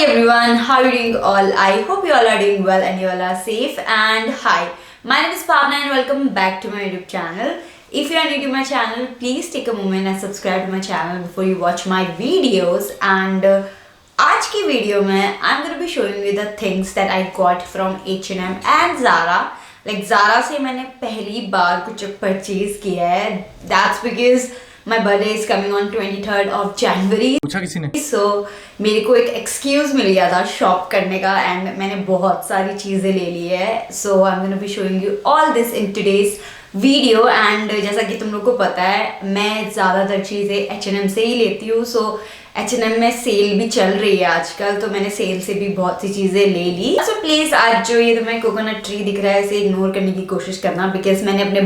everyone, how are you doing all? I hope you all are doing well and you all are safe. And hi, my name is Pavna and welcome back to my YouTube channel. If you are new to my channel, please take a moment and subscribe to my channel before you watch my videos. And आज की video में I'm gonna be showing you the things that I got from H&M and Zara. Like Zara से मैंने पहली बार कुछ purchase किया है. That's because my birthday is coming on 23rd of January. पूछा किसी ने? So मेरे को एक excuse मिल गया था शॉप करने का and मैंने बहुत सारी चीज़ें ले ली है. So I'm gonna be showing you all this in today's video and जैसा कि तुम लोग को पता है मैं ज़्यादातर चीज़ें H&M से ही लेती हूँ. So H&M में सेल भी चल रही है आजकल, तो मैंने सेल से भी बहुत सी चीज़ें ले ली. सो प्लीज़ आज जो ये तुम्हें कोकोनट ट्री दिख रहा है इसे इग्नोर करने की कोशिश करना, बिकॉज मैंने अपने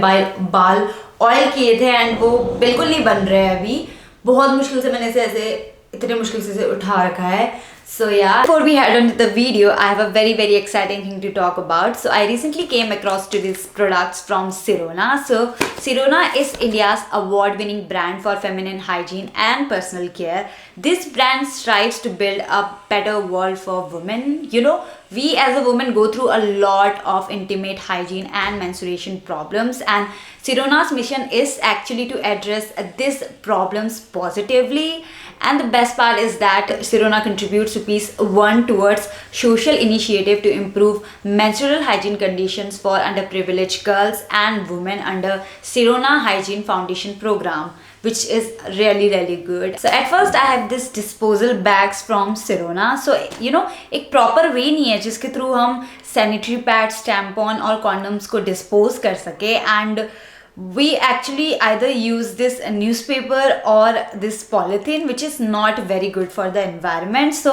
बाल ऑयल किए थे एंड वो बिल्कुल नहीं बन रहे हैं अभी. बहुत मुश्किल से मैंने ऐसे इतने मुश्किल से उठा रखा है. So yeah, before we head on to the video, I have a very exciting thing to talk about. So I recently came across to these products from Sirona. So Sirona is India's award-winning brand for feminine hygiene and personal care. This brand strives to build a better world for women. You know, we as a woman go through a lot of intimate hygiene and menstruation problems, and Sirona's mission is actually to address these problems positively. And the best part is that Sirona contributes ₹1 towards social initiative to improve menstrual hygiene conditions for underprivileged girls and women under Sirona Hygiene Foundation program, which is really good. So at first I have this disposal bags from Sirona. So you know, एक proper way नहीं है जिसके through हम sanitary pads, tampon और condoms को dispose कर सके. And we actually either use this newspaper or this polythene, which is not very good for the environment. So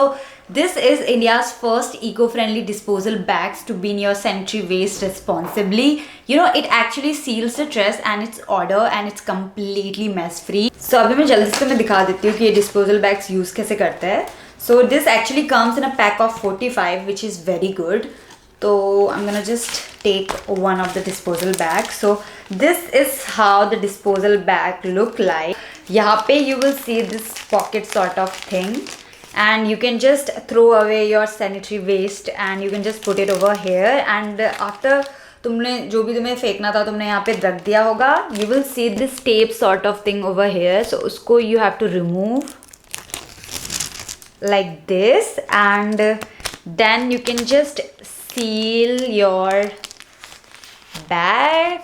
this is India's first eco-friendly disposal bags to bin your sanitary waste responsibly. You know, it actually seals the trash and its odor and it's completely mess free. So अभी मैं जल्दी से मैं दिखा देती हूँ कि ये disposal bags use कैसे करते हैं. So this actually comes in a pack of 45, which is very good. So I'm gonna just take one of the disposal bags. So this is how the disposal bag look like. यहाँ पे you will see this pocket sort of thing, and you can just throw away your sanitary waste and you can just put it over here. And after तुमने जो भी तुम्हें फेंकना था तुमने यहाँ पे रख दिया होगा, you will see this tape sort of thing over here. So उसको you have to remove like this, and then you can just seal your bag.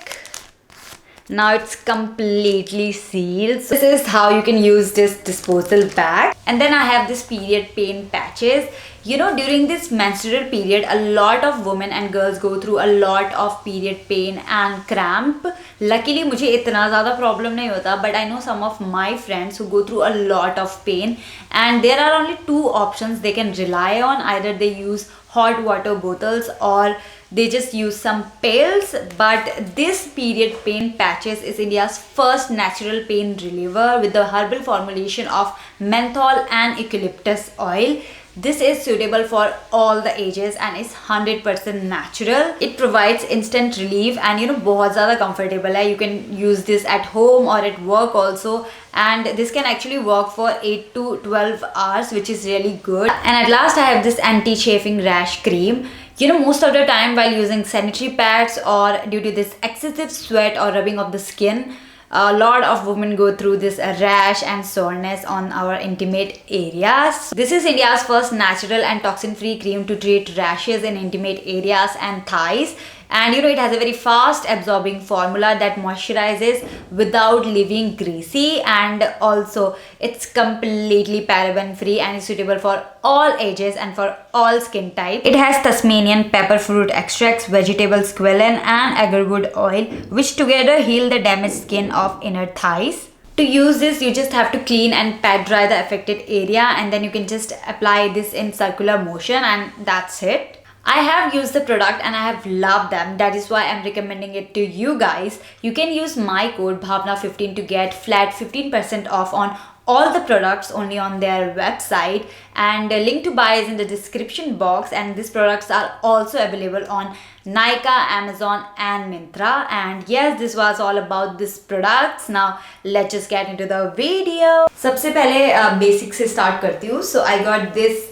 Now it's completely sealed. So this is how you can use this disposal bag. And then I have this period pain patches. You know, during this menstrual period, a lot of women and girls go through a lot of period pain and cramp. Luckily मुझे इतना ज़्यादा problem नहीं होता, but I know some of my friends who go through a lot of pain, and there are only two options they can rely on. Either they use hot water bottles or they just use some pills. But this period pain patches is India's first natural pain reliever with the herbal formulation of menthol and eucalyptus oil. This is suitable for all the ages and is 100% natural. It provides instant relief and you know बहुत ज़्यादा comfortable है. You can use this at home or at work also, and this can actually work for 8 to 12 hours, which is really good. And at last I have this anti-chafing rash cream. You know, most of the time while using sanitary pads or due to this excessive sweat or rubbing of the skin, a lot of women go through this rash and soreness on our intimate areas. This is India's first natural and toxin-free cream to treat rashes in intimate areas and thighs. And you know, it has a very fast absorbing formula that moisturizes without leaving greasy, and also it's completely paraben free and is suitable for all ages and for all skin types. It has Tasmanian pepper fruit extracts, vegetable squalene and agarwood oil, which together heal the damaged skin of inner thighs. To use this, you just have to clean and pat dry the affected area, and then you can just apply this in circular motion, and that's it. I have used the product and I have loved them. That is why I'm recommending it to you guys. You can use my code Bhavna15 to get flat 15% off on all the products only on their website, and a link to buy is in the description box. And these products are also available on Nykaa, Amazon and Myntra. And yes, this was all about these products. Now let's just get into the video. सबसे पहले basic से start करती हूँ. So I got this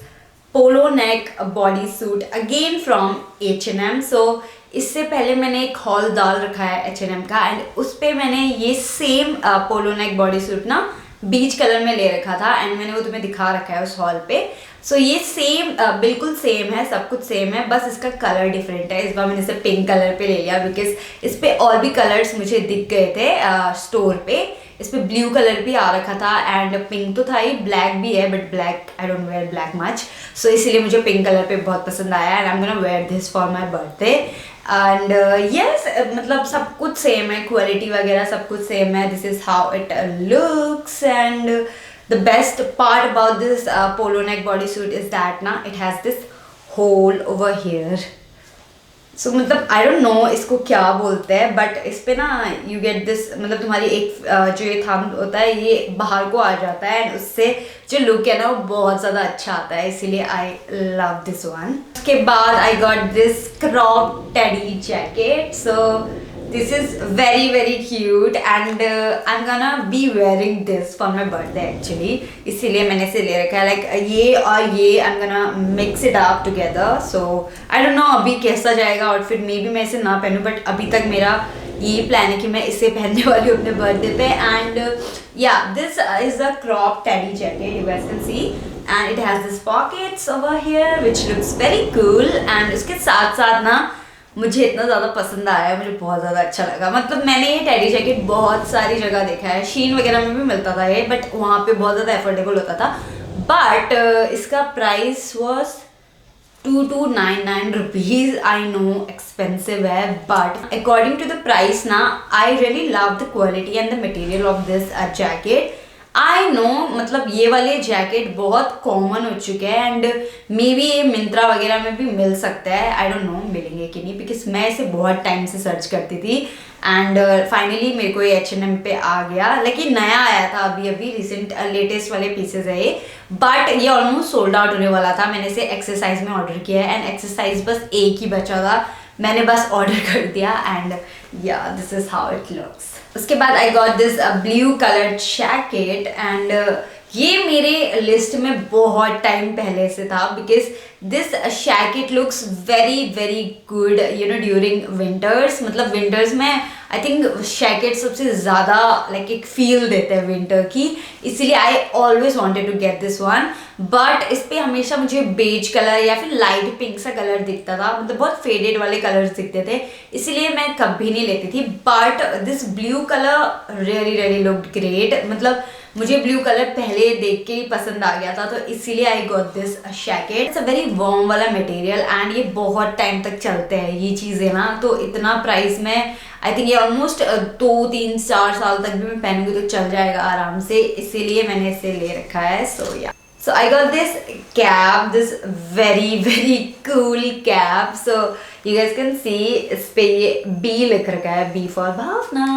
polo neck body suit again from H&M। सो इससे पहले मैंने एक hall डाल रखा है H&M का, एंड उस पर मैंने ये सेम पोलो नेक बॉडी सूट ना बीच कलर में ले रखा था, एंड मैंने वो तुम्हें दिखा रखा है उस हॉल पे। सो ये सेम बिल्कुल सेम है, सब कुछ सेम है, बस इसका कलर डिफरेंट है। इस बार मैंने इसे पिंक कलर पे ले लिया बिकॉज इस पे और भी कलर्स मुझे दिख गए थे स्टोर पे। इस पे ब्लू कलर भी आ रखा था एंड पिंक तो था ही, ब्लैक भी है but black I don't wear black much, so इसीलिए मुझे पिंक कलर पे बहुत पसंद आया and I am gonna wear this for my birthday. And yes, मतलब सब कुछ सेम है, क्वालिटी वगैरह सब कुछ सेम है। This is how it looks and the best part about this polo neck body suit is that ना it has this hole over here. So मतलब आई डोंट नो इसको क्या बोलते हैं, बट इस पे ना यू गेट दिस, मतलब तुम्हारी एक जो ये थंब होता है ये बाहर को आ जाता है एंड उससे जो लुक है ना वो बहुत ज़्यादा अच्छा आता है, इसीलिए आई लव दिस वन। उसके बाद आई got this crop teddy jacket. So this is very very cute and I am gonna be wearing this for my birthday actually, इसीलिए मैंने इसे ले रखा है। लाइक ये और ये आई am gonna mix it up together. So I don't know अभी कैसा जाएगा आउटफिट, मे बी मैं इसे ना पहनूं, बट अभी तक मेरा ये प्लान है कि मैं इसे पहनने वाली हूँ अपने बर्थडे पे। एंड या this is the crop teddy jacket, you guys can see, and it has this pockets over here which looks very cool. And उसके साथ साथ ना मुझे इतना ज़्यादा पसंद आया, मुझे बहुत ज़्यादा अच्छा लगा। मतलब मैंने ये टेडी जैकेट बहुत सारी जगह देखा है, शीन वगैरह में भी मिलता था ये, बट वहाँ पे बहुत ज़्यादा अफोर्डेबल होता था। बट इसका price was 2299 rupees. I know expensive है, but according to the price ना I really love the quality and the material of this jacket. I know मतलब ये वाले जैकेट बहुत कॉमन हो चुके हैं एंड मे बी ये मिंत्रा वगैरह में भी मिल सकता है, आई डोंट नो मिलेंगे कि नहीं, बिकॉज मैं इसे बहुत टाइम से सर्च करती थी एंड फाइनली मेरे को ये H&M पे आ गया। लेकिन नया आया था अभी अभी रिसेंट लेटेस्ट वाले पीसेज है ये, बट ये ऑलमोस्ट सोल्ड आउट होने वाला था। मैंने इसे एक्सरसाइज में ऑर्डर किया है एंड एक्सरसाइज बस एक ही बचा था, मैंने बस ऑर्डर कर दिया एंड या this is how it looks. उसके बाद आई got this blue coloured jacket and ये मेरे लिस्ट में बहुत टाइम पहले से था because this jacket looks very very good you know during winters. मतलब विंटर्स में आई थिंक जैकेट सबसे ज़्यादा लाइक एक फील देते हैं विंटर की, इसीलिए I always wanted to get this one. But इस पर हमेशा मुझे बेज कलर या फिर लाइट पिंक सा कलर दिखता था, मतलब बहुत फेडेड वाले कलर्स दिखते थे, इसीलिए मैं कभी नहीं लेती थी। But this blue colour really really looked great, मतलब मुझे ब्लू कलर पहले देख के ही पसंद आ गया था, तो इसीलिए आई got this jacket. It's a very warm वाला मटेरियल एंड ये बहुत टाइम तक चलते हैं ये चीज़ें ना, तो इतना प्राइस में आई थिंक ये ऑलमोस्ट 2-3-4 साल तक भी मैं पहनूंगी तो चल जाएगा आराम से, इसीलिए मैंने इसे ले रखा है। सो या so I got this cap, this very very cool cap. So you guys can see इस पे ये B लिख रखा है, B for Bhavna,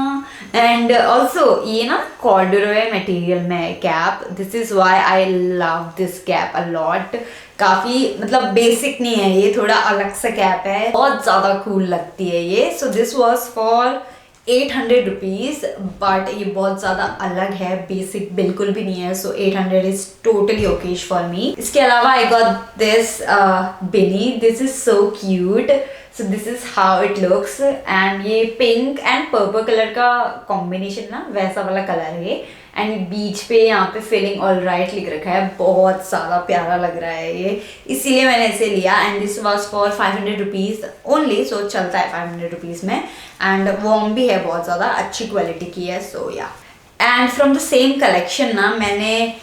and also ये ना corduroy material में है cap. This is why I love this cap a lot. काफ़ी मतलब बेसिक नहीं है ये, थोड़ा अलग सा कैप है, बहुत ज़्यादा कूल लगती है ये। So this was for 800 rupees, but ये बहुत ज़्यादा अलग है, बेसिक बिल्कुल भी नहीं है, सो 800 is totally Okesh for me. इसके अलावा आई got this Binny, this is so cute. So this is how it looks and ये पिंक एंड पर्पल कलर का कॉम्बिनेशन ना वैसा वाला कलर है एंड बीच पे यहाँ पे फीलिंग ऑल राइट लिख रखा है, बहुत ज़्यादा प्यारा लग रहा है ये, इसीलिए मैंने इसे लिया। And this was for 500 rupees only, so चलता है 500 रुपीज़ में एंड वॉर्म भी है, बहुत ज़्यादा अच्छी क्वालिटी की है। सो या and from the same collection ना मैंने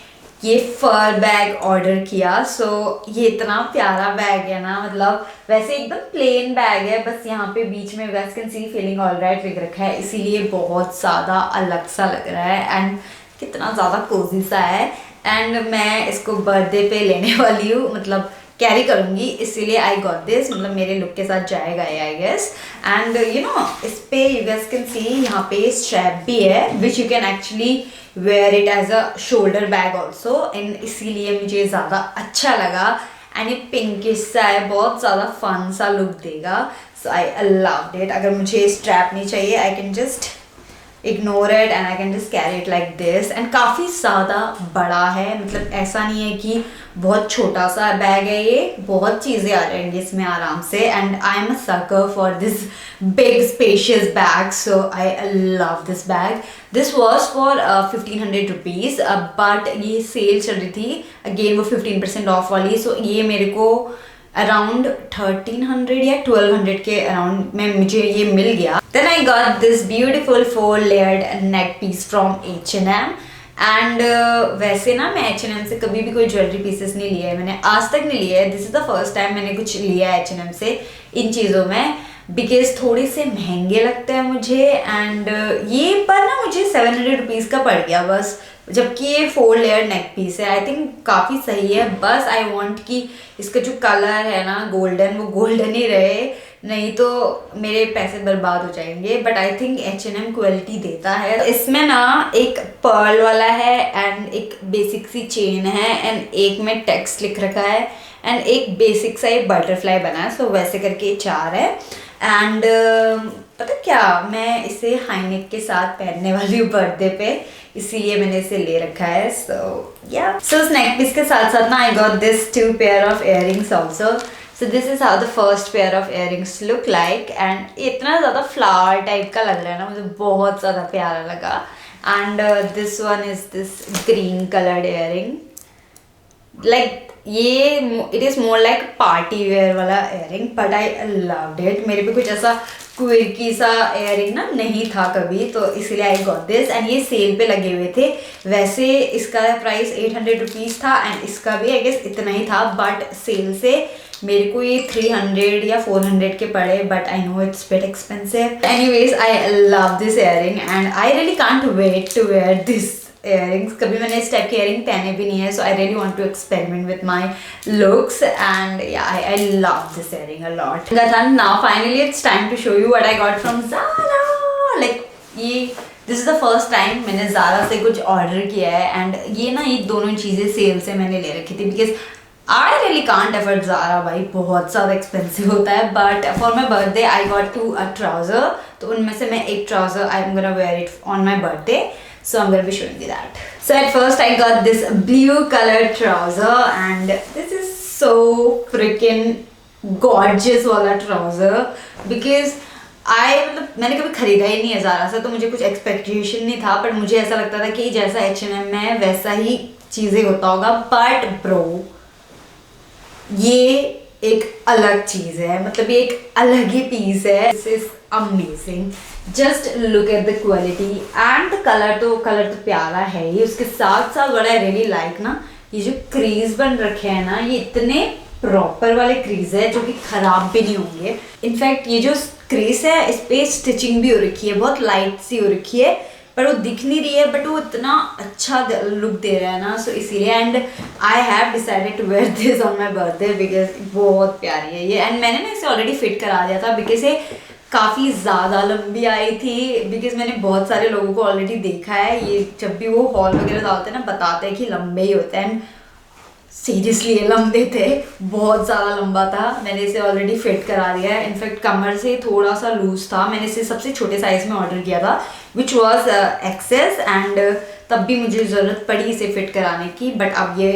ये फर बैग ऑर्डर किया। सो ये इतना प्यारा बैग है ना, मतलब वैसे एकदम प्लेन बैग है, बस यहाँ पे बीच में guys can see feeling all right लिख रखा है, इसीलिए बहुत ज़्यादा अलग सा लग रहा है एंड कितना ज़्यादा कोजी सा है। एंड मैं इसको बर्थडे पे लेने वाली हूँ, मतलब कैरी करूँगी, इसीलिए आई गॉट दिस, मतलब मेरे लुक के साथ जाएगा ये I guess. And you know इस पे यू गाइस कैन सी यहाँ पे स्ट्रैप भी है which you can actually wear it as a shoulder bag also, and इसीलिए मुझे ज़्यादा अच्छा लगा। एंड ये पिंकिश सा है, बहुत ज़्यादा फन सा लुक देगा, सो आई लव्ड इट। अगर मुझे स्ट्रैप नहीं चाहिए I can just ignore it and I can just carry it like this. And काफ़ी ज़्यादा बड़ा है, मतलब ऐसा नहीं है कि बहुत छोटा सा बैग है, ये बहुत चीज़ें आ जाएंगी इसमें आराम से। And I am a sucker for this big spacious bag, so I love this bag. This was for 1500 rupees, but ये सेल चल रही थी अगेन वो 15% ऑफ वाली, सो ये मेरे को अराउंड 1300 या 1200 के अराउंड में मुझे ये मिल गया। Then I got this beautiful 4 layered neck piece from H&M। And वैसे ना मैं H&M से कभी भी कोई ज्वेलरी पीसेस नहीं लिया है, मैंने आज तक नहीं लिया है। This is the first time मैंने कुछ लिया है H&M से इन चीज़ों में, बिकॉज थोड़े से महंगे लगते हैं मुझे। एंड ये पर ना मुझे 700 रुपीज़ का पड़ गया बस, जबकि ये 4 लेयर नेक पीस है। आई थिंक काफ़ी सही है, बस आई वांट कि इसका जो कलर है ना गोल्डन, वो गोल्डन ही रहे, नहीं तो मेरे पैसे बर्बाद हो जाएंगे। But I think H&M quality देता है। इसमें ना एक पर्ल वाला है एंड एक बेसिक सी चेन है एंड एक में टेक्स्ट लिख रखा है एंड एक बेसिक सा एक बटरफ्लाई बना है, सो वैसे करके 4 है। एंड पता क्या, मैं इसे हाईनेक के साथ पहनने वाली हूँ बर्थडे पे, इसीलिए मैंने इसे ले रखा है। सो या सो उस नेक पीस के साथ साथ ना आई got this 2 pair of earrings also. So this is how the first pair of earrings look like. And इतना ज़्यादा फ्लावर टाइप का लग रहा है ना, मुझे बहुत ज़्यादा प्यारा लगा। And this one is this green coloured earring, like ये it is more like party wear वाला earring, but I loved it. मेरे पे कुछ ऐसा क्विर्की सा इयररिंग ना नहीं था कभी, तो इसीलिए आई गॉट दिस। एंड ये सेल पे लगे हुए थे, वैसे इसका प्राइस 800 रुपीज़ था एंड इसका भी आई गेस इतना ही था, बट सेल से मेरे को ये 300 या 400 के पड़े, but I know it's bit expensive. Anyways I love this earring and I really can't wait to wear this earrings. कभी मैंने इस टाइप के इयररिंग पहने भी नहीं है, so I really want to experiment with my looks and yeah I love this earring a lot. Now finally it's time to show you what I got from Zara। Like ये this is the first time मैंने Zara से कुछ order किया है and ये ना ये दोनों चीज़ें सेल से मैंने ले रखी थी, because I really can't afford Zara, भाई बहुत ज़्यादा एक्सपेंसिव होता है। But for my birthday I got 2 trouser, तो उनमें से मैं एक trouser I am gonna wear it on my birthday, so I'm going to be showing you that. So at first I got this blue colored trouser and this is so freaking gorgeous वाला trouser, because मतलब मैंने कभी खरीदा ही नहीं है Zara से, तो मुझे कुछ एक्सपेक्टेशन नहीं था, पर मुझे ऐसा लगता था कि जैसा H&M में है वैसा ही चीज़ें होता होगा। बट ब्रो ये एक अलग चीज़ है, मतलब ये एक अलग ही पीस है। This is amazing, just look at the quality and colour तो प्यारा है ही। उसके साथ साथ बड़ा रियली लाइक ना ये जो क्रीज बन रखे हैं ना, ये इतने प्रॉपर वाले क्रीज है जो कि खराब भी नहीं होंगे। इनफैक्ट ये जो क्रीज है इस पे स्टिचिंग भी हो रखी है, बहुत लाइट सी हो रखी है, पर वो दिख नहीं रही है, बट वो इतना अच्छा लुक दे रहा है ना, सो इसीलिए। And I have decided to wear this on my birthday because बहुत प्यारी है ये। एंड मैंने ना इसे ऑलरेडी फिट करा दिया था बिकॉज ये काफ़ी ज़्यादा लंबी आई थी, बिकॉज मैंने बहुत सारे लोगों को ऑलरेडी देखा है, ये जब भी वो हॉल वगैरह डालते हैं ना बताते हैं कि लंबे ही होते हैं। सीरियसली ये लंबे थे, बहुत ज़्यादा लंबा था। मैंने इसे ऑलरेडी फिट करा दिया है, इनफैक्ट कमर से थोड़ा सा लूज था। मैंने इसे सबसे छोटे साइज़ में ऑर्डर किया था विच वॉज एक्सेस, एंड तब भी मुझे ज़रूरत पड़ी इसे फिट कराने की, बट अब ये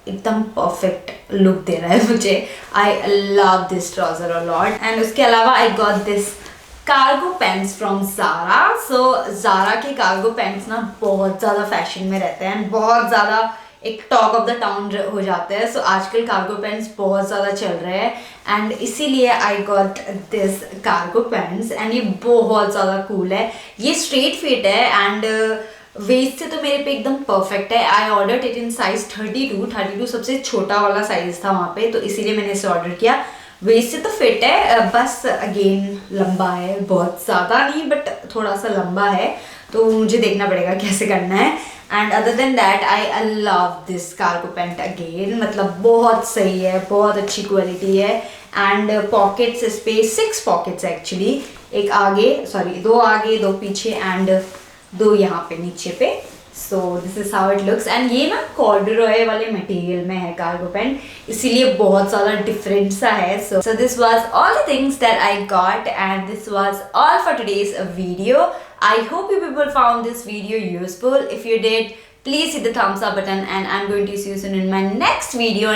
एकदम परफेक्ट लुक दे रहा है मुझे। आई love this trouser a lot. And उसके अलावा आई got this cargo pants from Zara। So Zara के कार्गो पैंट्स ना बहुत ज़्यादा फैशन में रहते हैं, बहुत ज़्यादा एक टॉक ऑफ द टाउन हो जाते हैं। सो आजकल कार्गो पैंट्स बहुत ज़्यादा चल रहे हैं एंड इसीलिए आई got this cargo pants and ये बहुत ज़्यादा कूल है। ये स्ट्रेट फिट है एंड वेस्ट से तो मेरे पे एकदम परफेक्ट है। I order it in size 32 सबसे छोटा वाला साइज था वहाँ पे, तो इसीलिए मैंने इसे ऑर्डर किया। वेस्ट से तो फिट है, बस अगेन लंबा है, बहुत ज़्यादा नहीं बट थोड़ा सा लंबा है, तो मुझे देखना पड़ेगा कैसे करना है। And other than that I love this cargo pant again, मतलब बहुत सही है, बहुत अच्छी क्वालिटी है। एंड पॉकेट्स इस पे 6 पॉकेट्स एक्चुअली, एक आगे 2 आगे 2 पीछे एंड 2 यहाँ पे नीचे पे। So this is how it looks and ये ना कॉर्डुरॉय वाले मटेरियल में है कार्गो पैंट, इसीलिए बहुत ज़्यादा डिफरेंट सा है. So this was all the things that I got and this was all for today's video. I hope you people found this video useful. If you did, please hit the thumbs up button and I'm going to see you soon in my next video.